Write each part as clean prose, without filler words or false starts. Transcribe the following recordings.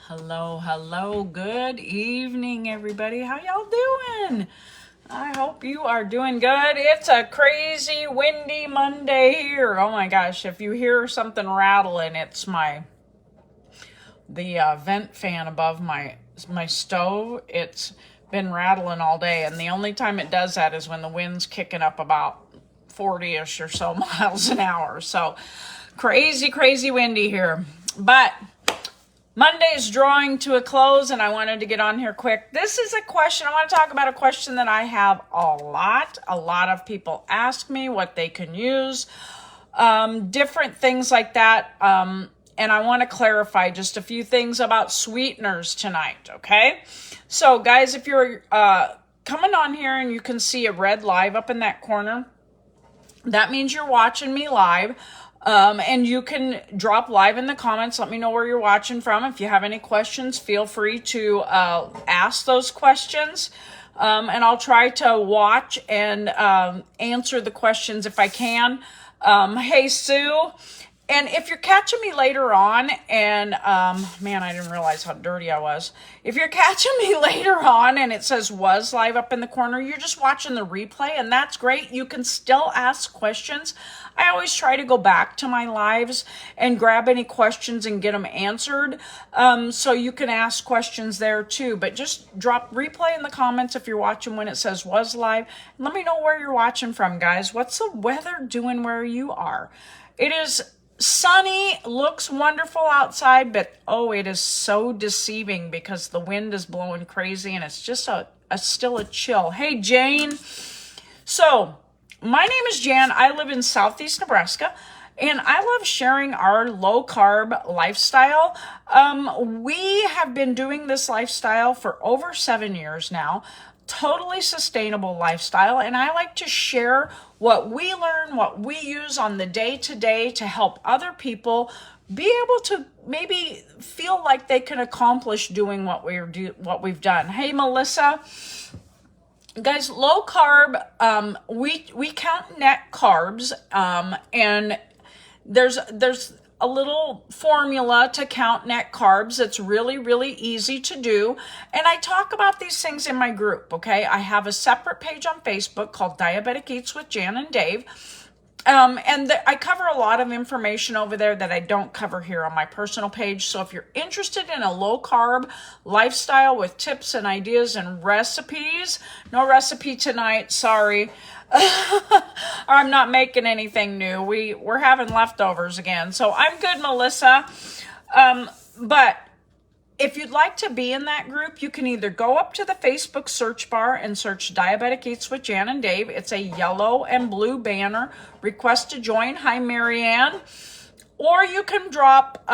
Hello, hello. Good evening, everybody. How y'all doing? I hope you are doing good. It's a crazy, windy Monday here. Oh my gosh, if you hear something rattling, it's the vent fan above my stove. It's been rattling all day, and the only time it does that is when the wind's kicking up about 40-ish or so miles an hour. So crazy, crazy windy here. But Monday's drawing to a close, and I wanted to get on here quick. This is a question. I want to talk about a question that I have a lot. A lot of people ask me what they can use, different things like that. And I want to clarify just a few things about sweeteners tonight, okay? So, guys, if you're coming on here and you can see a red live up in that corner, that means you're watching me live. And you can drop live in the comments. Let me know where you're watching from. If you have any questions, feel free to ask those questions. And I'll try to watch and answer the questions if I can. Hey, Sue. And if you're catching me later on, and man, I didn't realize how dirty I was. If you're catching me later on and it says was live up in the corner, you're just watching the replay, and that's great. You can still ask questions. I always try to go back to my lives and grab any questions and get them answered. So you can ask questions there too, but just drop replay in the comments if you're watching when it says was live. And let me know where you're watching from, guys. What's the weather doing where you are? It is sunny, looks wonderful outside, but oh, it is so deceiving because the wind is blowing crazy and it's just still a chill. Hey, Jane. So, my name is Jan. I live in Southeast Nebraska, and I love sharing our low-carb lifestyle. We have been doing this lifestyle for over 7 years now. Totally sustainable lifestyle, and I like to share what we learn, what we use on the day-to-day to help other people be able to maybe feel like they can accomplish doing what we've done. Hey, Melissa. Guys, low carb, we count net carbs, and there's a little formula to count net carbs. It's really, really easy to do. And I talk about these things in my group, okay? I have a separate page on Facebook called Diabetic Eats with Jan and Dave. I cover a lot of information over there that I don't cover here on my personal page. So if you're interested in a low carb lifestyle with tips and ideas and recipes, no recipe tonight, sorry. I'm not making anything new. We're having leftovers again. So I'm good, Melissa. But if you'd like to be in that group, you can either go up to the Facebook search bar and search Diabetic Eats with Jan and Dave. It's a yellow and blue banner. Request to join. Hi, Marianne. Or you can drop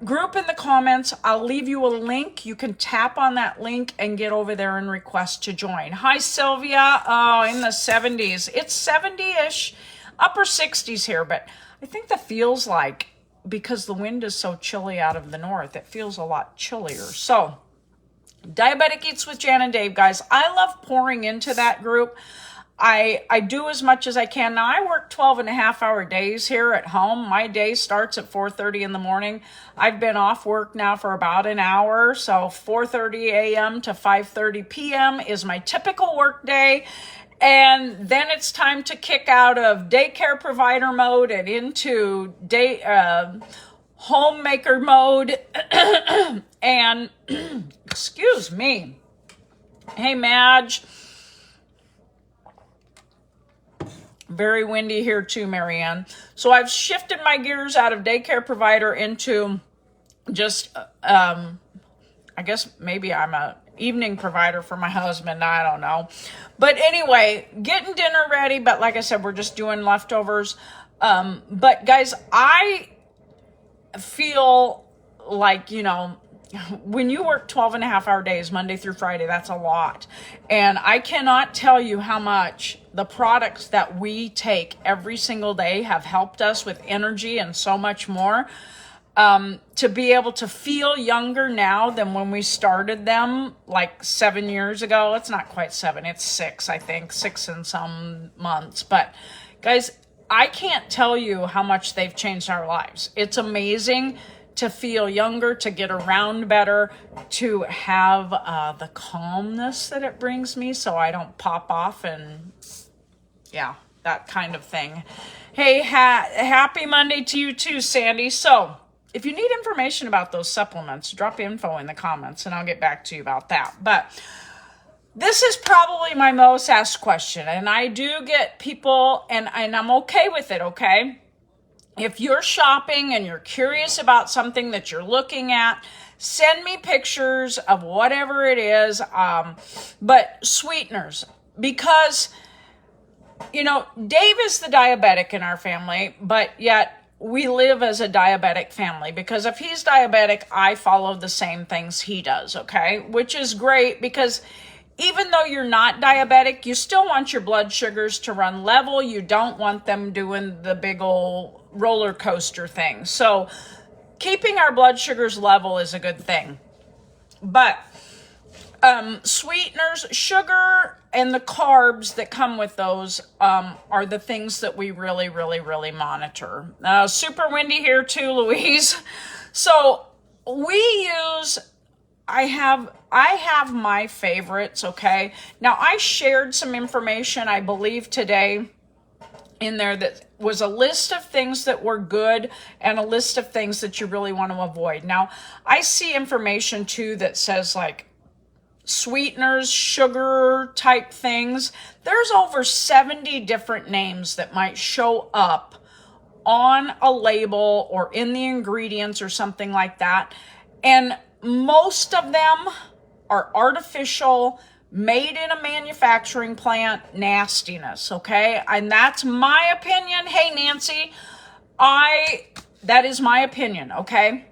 group in the comments. I'll leave you a link. You can tap on that link and get over there and request to join. Hi, Sylvia. Oh, in the 70s. It's 70-ish, upper 60s here, but I think that feels like, because the wind is so chilly out of the north, it feels a lot chillier. So, Diabetic Eats with Jan and Dave, guys. I love pouring into that group. I do as much as I can. Now, I work 12-and-a-half-hour days here at home. My day starts at 4:30 in the morning. I've been off work now for about an hour, so 4:30 a.m. to 5:30 p.m. is my typical work day. And then it's time to kick out of daycare provider mode and into homemaker mode. And, excuse me. Hey, Madge. Very windy here too, Marianne. So I've shifted my gears out of daycare provider into just, I guess maybe I'm a evening provider for my husband. I don't know. But anyway, getting dinner ready. But like I said, we're just doing leftovers. But guys, I feel like, when you work 12-and-a-half-hour days, Monday through Friday, that's a lot. And I cannot tell you how much the products that we take every single day have helped us with energy and so much more. To be able to feel younger now than when we started them like 7 years ago. It's not quite 7, it's 6, I think, 6 and some months. But guys, I can't tell you how much they've changed our lives. It's amazing to feel younger, to get around better, to have the calmness that it brings me so I don't pop off and, yeah, that kind of thing. Hey, happy Monday to you too, Sandy. So if you need information about those supplements, drop info in the comments and I'll get back to you about that. But this is probably my most asked question, and I do get people, and I'm okay with it, okay? If you're shopping and you're curious about something that you're looking at, send me pictures of whatever it is, but sweeteners, because, you know, Dave is the diabetic in our family, but yet we live as a diabetic family, because if he's diabetic, I follow the same things he does, okay? Which is great, because even though you're not diabetic, you still want your blood sugars to run level. You don't want them doing the big old roller coaster thing. So keeping our blood sugars level is a good thing. But sweeteners, sugar, and the carbs that come with those are the things that we really, really, really monitor. Super windy here too, Louise. So we use... I have my favorites, okay? Now, I shared some information, I believe, today in there that was a list of things that were good and a list of things that you really want to avoid. Now, I see information, too, that says, like, sweeteners, sugar type things. There's over 70 different names that might show up on a label or in the ingredients or something like that. And most of them are artificial, made in a manufacturing plant nastiness, okay? And that's my opinion. Hey, Nancy, that is my opinion, okay?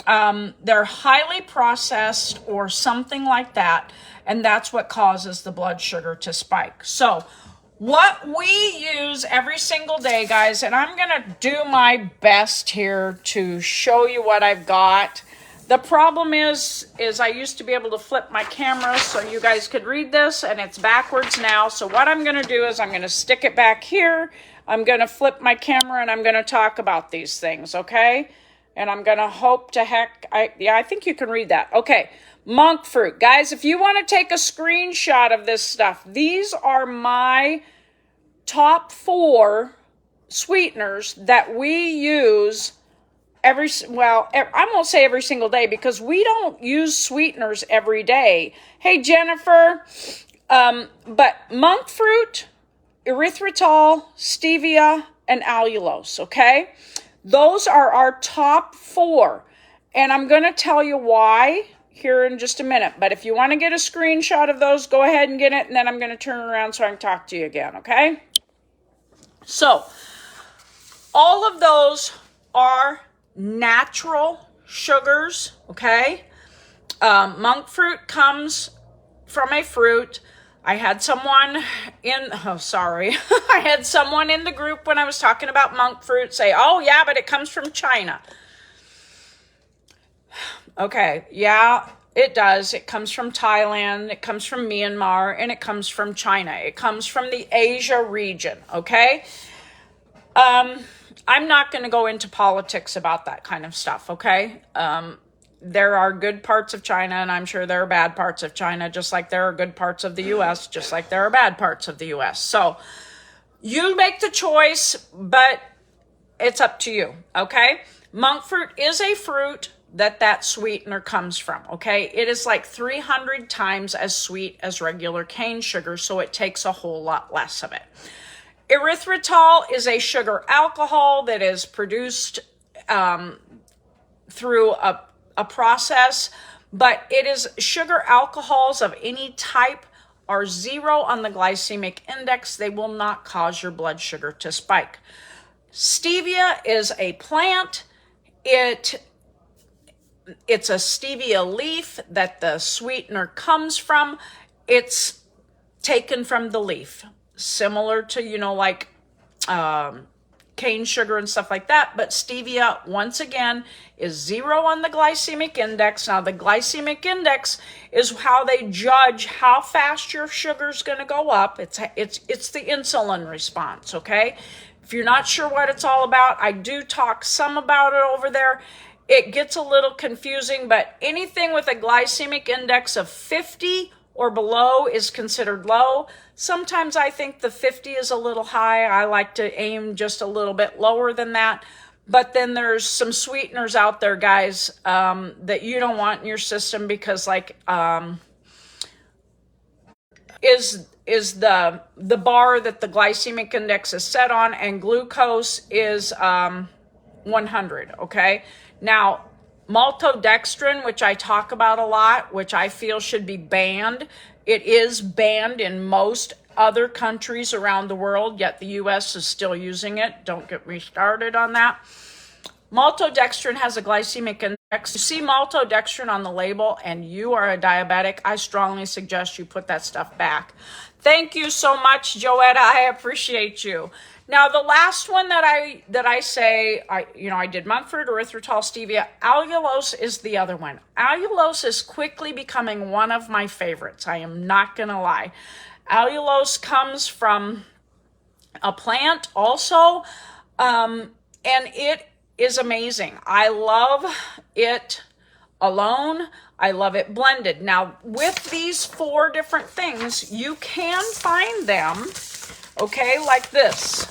They're highly processed or something like that, and that's what causes the blood sugar to spike. So what we use every single day, guys, and I'm going to do my best here to show you what I've got. The problem is I used to be able to flip my camera so you guys could read this, and it's backwards now. So what I'm going to do is I'm going to stick it back here. I'm going to flip my camera, and I'm going to talk about these things, okay? And I'm going to hope to heck, I think you can read that. Okay, monk fruit. Guys, if you want to take a screenshot of this stuff, these are my top 4 sweeteners that we use I won't say every single day, because we don't use sweeteners every day. Hey, Jennifer, but monk fruit, erythritol, stevia, and allulose, okay? Those are our top 4, and I'm going to tell you why here in just a minute. But if you want to get a screenshot of those, go ahead and get it, and then I'm going to turn around so I can talk to you again, okay? So, all of those are natural sugars, okay? Monk fruit comes from a fruit. I had someone I had someone in the group when I was talking about monk fruit say, oh yeah, but it comes from China. Okay, yeah, it does. It comes from Thailand, it comes from Myanmar, and it comes from China. It comes from the Asia region, okay? I'm not going to go into politics about that kind of stuff, okay? There are good parts of China, and I'm sure there are bad parts of China, just like there are good parts of the U.S., just like there are bad parts of the U.S. So you make the choice, but it's up to you, okay? Monk fruit is a fruit that sweetener comes from, okay? It is like 300 times as sweet as regular cane sugar, so it takes a whole lot less of it. Erythritol is a sugar alcohol that is produced through a process, but it is sugar alcohols of any type are 0 on the glycemic index. They will not cause your blood sugar to spike. Stevia is a plant. It's a stevia leaf that the sweetener comes from. It's taken from the leaf, similar to, like cane sugar and stuff like that. But stevia, once again, is 0 on the glycemic index. Now, the glycemic index is how they judge how fast your sugar's going to go up. It's the insulin response, okay? If you're not sure what it's all about, I do talk some about it over there. it gets a little confusing, but anything with a glycemic index of 50 or below is considered low. Sometimes I think the 50 is a little high. I like to aim just a little bit lower than that. But then there's some sweeteners out there, guys, that you don't want in your system because, like, is the bar that the glycemic index is set on, and glucose is 100. Okay, now maltodextrin, which I talk about a lot, which I feel should be banned. It is banned in most other countries around the world, yet the US is still using it. Don't get me started on that. Maltodextrin has a glycemic index. You see maltodextrin on the label and you are a diabetic, I strongly suggest you put that stuff back. Thank you so much, Joetta. I appreciate you. Now, the last one that I say, I did monk fruit, erythritol, stevia. Allulose is the other one. Allulose is quickly becoming one of my favorites. I am not going to lie. Allulose comes from a plant also, and it is amazing. I love it alone. I love it blended. Now, with these 4 different things, you can find them, okay, like this.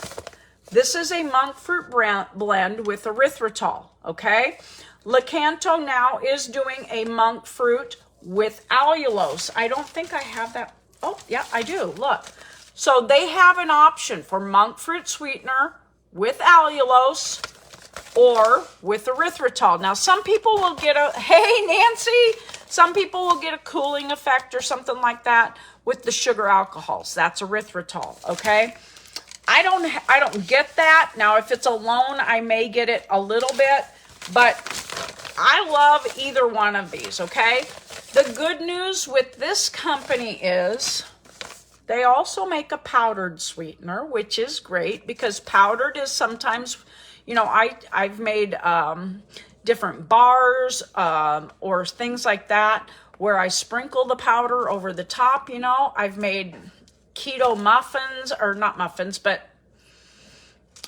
This is a monk fruit blend with erythritol, okay? Lakanto now is doing a monk fruit with allulose. I don't think I have that. Oh, yeah, I do. Look. So they have an option for monk fruit sweetener with allulose or with erythritol. Now, some people will get hey, Nancy, some people will get a cooling effect or something like that with the sugar alcohols. That's erythritol, okay? I don't get that. Now, if it's alone, I may get it a little bit, but I love either one of these, okay? The good news with this company is they also make a powdered sweetener, which is great because powdered is sometimes, I've made different bars or things like that where I sprinkle the powder over the top, I've made keto muffins, or not muffins, but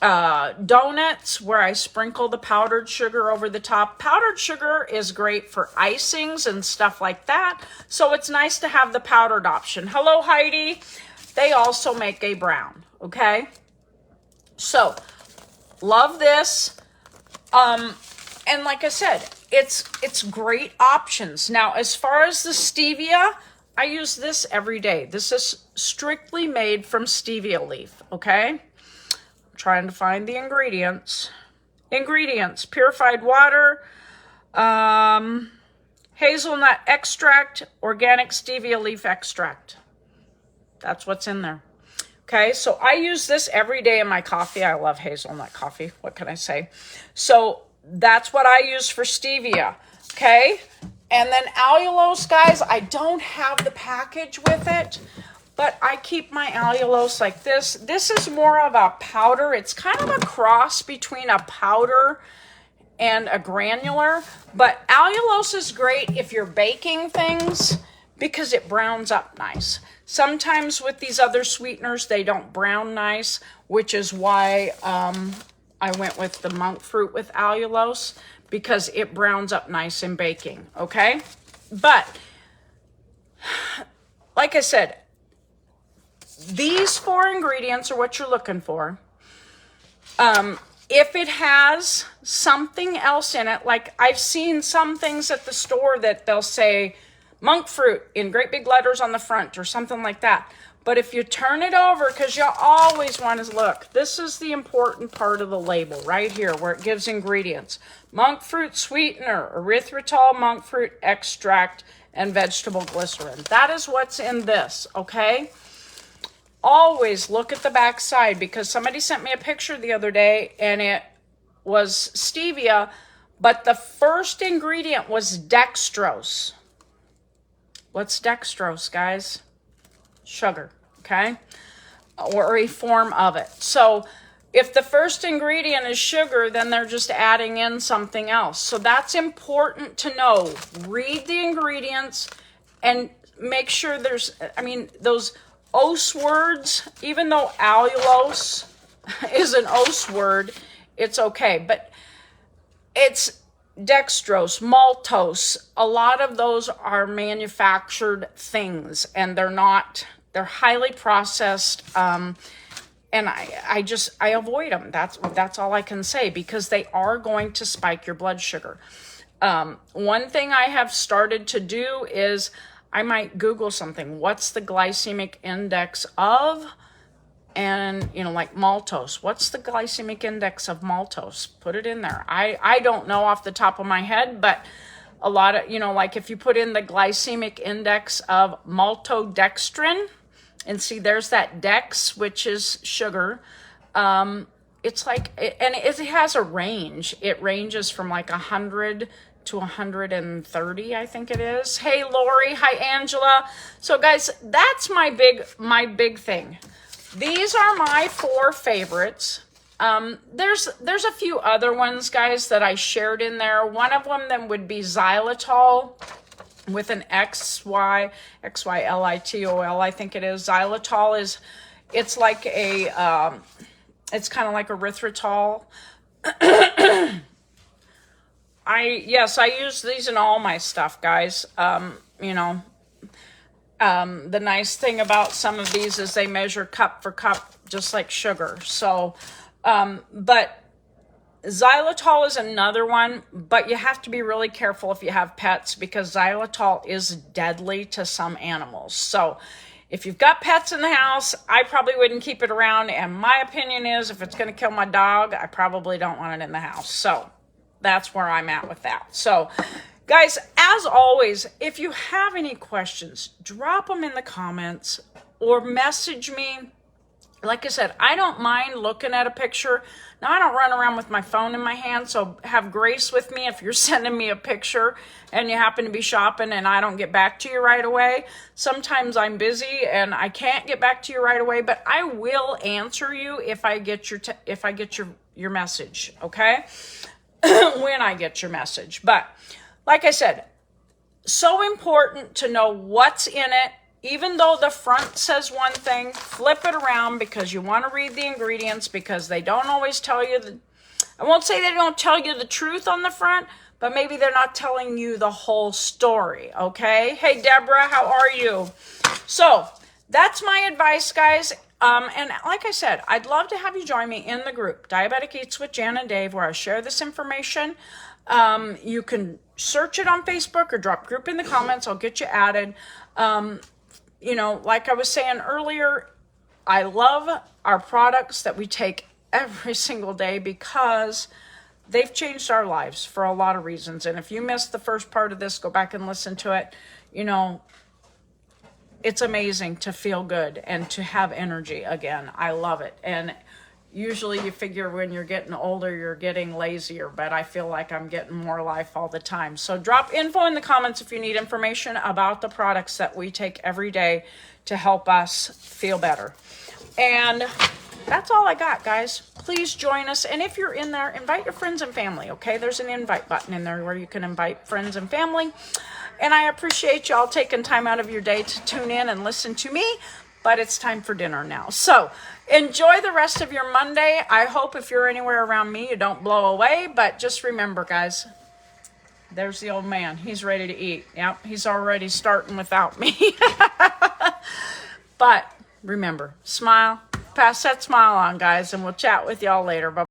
donuts where I sprinkle the powdered sugar over the top. Powdered sugar is great for icings and stuff like that, so it's nice to have the powdered option. Hello, Heidi. They also make a brown, okay? So, love this. And like I said, it's great options. Now, as far as the stevia, I use this every day. This is strictly made from stevia leaf, okay? I'm trying to find the ingredients. Ingredients: purified water, hazelnut extract, organic stevia leaf extract. That's what's in there. Okay, so I use this every day in my coffee. I love hazelnut coffee. What can I say? So that's what I use for stevia. Okay, and then allulose, guys, I don't have the package with it, but I keep my allulose like this. This is more of a powder. It's kind of a cross between a powder and a granular, but allulose is great if you're baking things because it browns up nice. Sometimes with these other sweeteners, they don't brown nice, which is why I went with the monk fruit with allulose, because it browns up nice in baking, okay? But, like I said, these 4 ingredients are what you're looking for. If it has something else in it, like I've seen some things at the store that they'll say monk fruit in great big letters on the front or something like that. But if you turn it over, because you always want to look, this is the important part of the label right here where it gives ingredients. Monk fruit sweetener, erythritol, monk fruit extract, and vegetable glycerin. That is what's in this, okay? Always look at the back side, because somebody sent me a picture the other day and it was stevia, but the first ingredient was dextrose. What's dextrose, guys? Sugar, okay? Or a form of it. So if the first ingredient is sugar, then they're just adding in something else. So that's important to know. Read the ingredients and make sure there's, those OS words, even though allulose is an OS word, it's okay. But it's dextrose, maltose, a lot of those are manufactured things, and they're highly processed. And I avoid them. That's all I can say, because they are going to spike your blood sugar. One thing I have started to do is I might Google something. What's the glycemic index of, and like maltose. What's the glycemic index of maltose? Put it in there. I don't know off the top of my head, but a lot of, like if you put in the glycemic index of maltodextrin, and see, there's that dex, which is sugar. It's like, and it has a range. It ranges from like 100 to 130, I think it is. Hey, Lori. Hi, Angela. So guys, that's my big thing. These are my 4 favorites. There's a few other ones, guys, that I shared in there. One of them would be xylitol, with an XYLITOL, I think it is. Xylitol it's like it's kind of like erythritol. I use these in all my stuff, guys. The nice thing about some of these is they measure cup for cup, just like sugar. So, but xylitol is another one, but you have to be really careful if you have pets, because xylitol is deadly to some animals. So if you've got pets in the house, I probably wouldn't keep it around. And my opinion is, if it's going to kill my dog, I probably don't want it in the house. So that's where I'm at with that. So guys, as always, if you have any questions, drop them in the comments or message me. Like I said, I don't mind looking at a picture. Now, I don't run around with my phone in my hand, so have grace with me if you're sending me a picture and you happen to be shopping and I don't get back to you right away. Sometimes I'm busy and I can't get back to you right away, but I will answer you if I get your message, okay? When I get your message. But like I said, so important to know what's in it. Even though the front says one thing, flip it around, because you want to read the ingredients, because they don't always tell you I won't say they don't tell you the truth on the front, but maybe they're not telling you the whole story, okay? Hey, Deborah, how are you? So that's my advice, guys. And like I said, I'd love to have you join me in the group, Diabetic Eats with Jan and Dave, where I share this information. You can search it on Facebook or drop group in the comments. I'll get you added. Like I was saying earlier, I love our products that we take every single day, because they've changed our lives for a lot of reasons. And if you missed the first part of this, go back and listen to it. It's amazing to feel good and to have energy again. I love it. And usually you figure when you're getting older, you're getting lazier, but I feel like I'm getting more life all the time. So drop info in the comments if you need information about the products that we take every day to help us feel better. And that's all I got, guys. Please join us. And if you're in there, invite your friends and family, okay? There's an invite button in there where you can invite friends and family. And I appreciate y'all taking time out of your day to tune in and listen to me. But it's time for dinner now. So enjoy the rest of your Monday. I hope if you're anywhere around me, you don't blow away. But just remember, guys, there's the old man. He's ready to eat. Yep, he's already starting without me. But remember, smile. Pass that smile on, guys, and we'll chat with y'all later. Bye.